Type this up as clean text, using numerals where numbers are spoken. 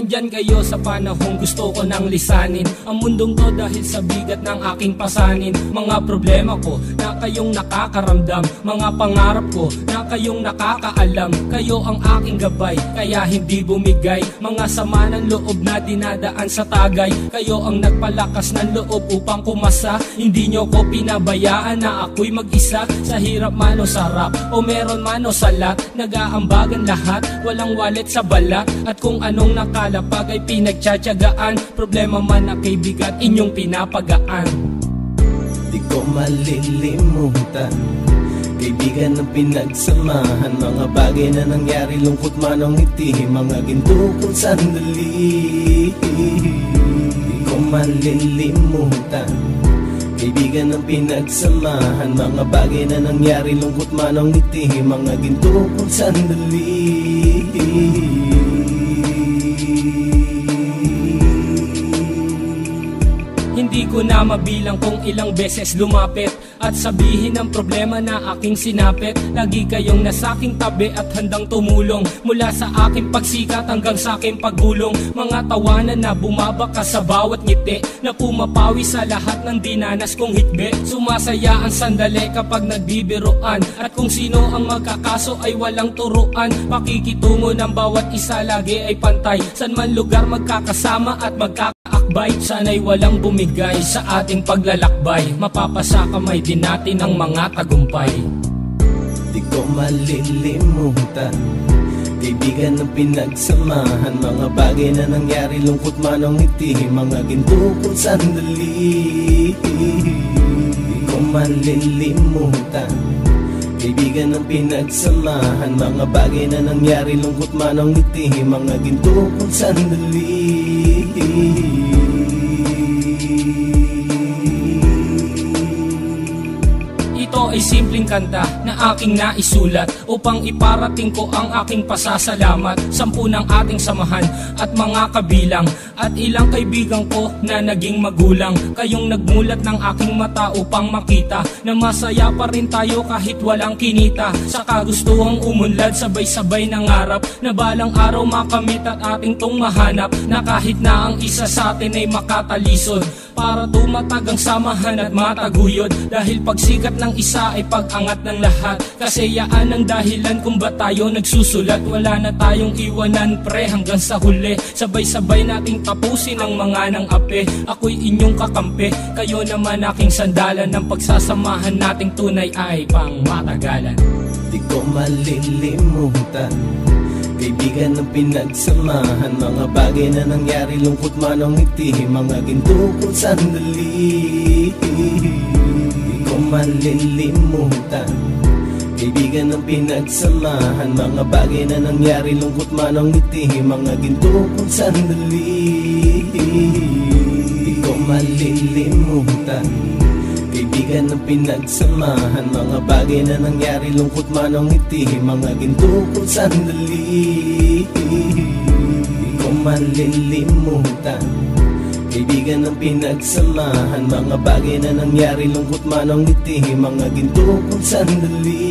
nandyan kayo sa panahong gusto ko nang lisanin ang mundong to dahil sa bigat ng aking pasanin. Mga problema ko na kayong nakakaramdam, mga pangarap ko na kayong nakakaalam. Kayo ang aking gabay, kaya hindi bumigay. Mga sama ng loob na dinadaan sa tagay, kayo ang nagpalakas ng loob upang kumasa. Hindi nyo ko pinabayaan na ako'y mag-isa. Sa hirap man o sarap, o meron man o salat, nag-aambagan lahat, walang walet sa balat. At kung anong nakalapag ay pinagtsatsagaan, problema man na kay bigat inyong pinapagaan. Di ko malilimutan, kaibigan ng pinagsamahan, mga bagay na nangyari, lungkot man o ngiti, mga ginto kong sandali. Di ko malilimutan, kaibigan ng pinagsamahan, mga bagay na nangyari, lungkot man o ngiti, mga ginto kong sandali. Hindi ko na mabilang kung ilang beses lumapit at sabihin ang problema na aking sinapit. Lagi kayong nasa aking tabi at handang tumulong, mula sa aking pagsikat hanggang sa aking paggulong. Mga tawanan na bumabaka sa bawat ngiti, na pumapawi sa lahat ng dinanas kong hitbe. Sumasaya ang sandali kapag nagbibiroan, at kung sino ang magkakaso ay walang turuan. Pakikitungo ng bawat isa lagi ay pantay, san man lugar magkakasama at magkakaakbay. Sana'y walang bumigay sa ating paglalakbay, mapapasa kamay din natin ang mga tagumpay. Di ko malilimutan, kaibigan ng pinagsamahan, mga bagay na nangyari, lungkot man o ngiti, mga ginto kong sandali. Di ko malilimutan, kaibigan ng pinagsamahan, mga bagay na nangyari, lungkot man o ngiti, mga ginto kong sandali. Ito ay simpleng kanta na aking naisulat upang iparating ko ang aking pasasalamat. 10 ng ating samahan at mga kabilang, at ilang kaibigan ko na naging magulang. Kayong nagmulat ng aking mata upang makita na masaya pa rin tayo kahit walang kinita. Sa kagustuhang umunlad, sabay-sabay nangarap na balang araw makamit at ating tong mahanap, na kahit na ang isa sa atin ay makatalisod, para tumatag ang samahan at mataguyod. Dahil pagsikat ng isa ay pag-angat ng lahat, kasi yaan ang dahilan kung ba't tayo nagsusulat. Wala na tayong iwanan pre hanggang sa huli, sabay-sabay nating tapusin ang mga nang ape. Ako'y inyong kakampi, kayo naman aking sandalan, ng pagsasamahan nating tunay ay pang matagalan. Di ko malilimutan, kaibigan ng pinagsamahan, mga bagay na nangyari, lungkot man o ngiti, mga ginto kong sandali. Di ko malilimutan, kaibigan ng pinagsamahan, mga bagay na nangyari, lungkot man o ngiti, mga ginto kong sandali. Di ko malilimutan, kaibigan ng pinagsamahan, mga bagay na nangyari, lungkot man o ngiti, mga ginto kong sandali. Di ko malilimutan, kaibigan ng pinagsamahan, mga bagay na nangyari, lungkot man o ngiti, mga ginto kong sandali.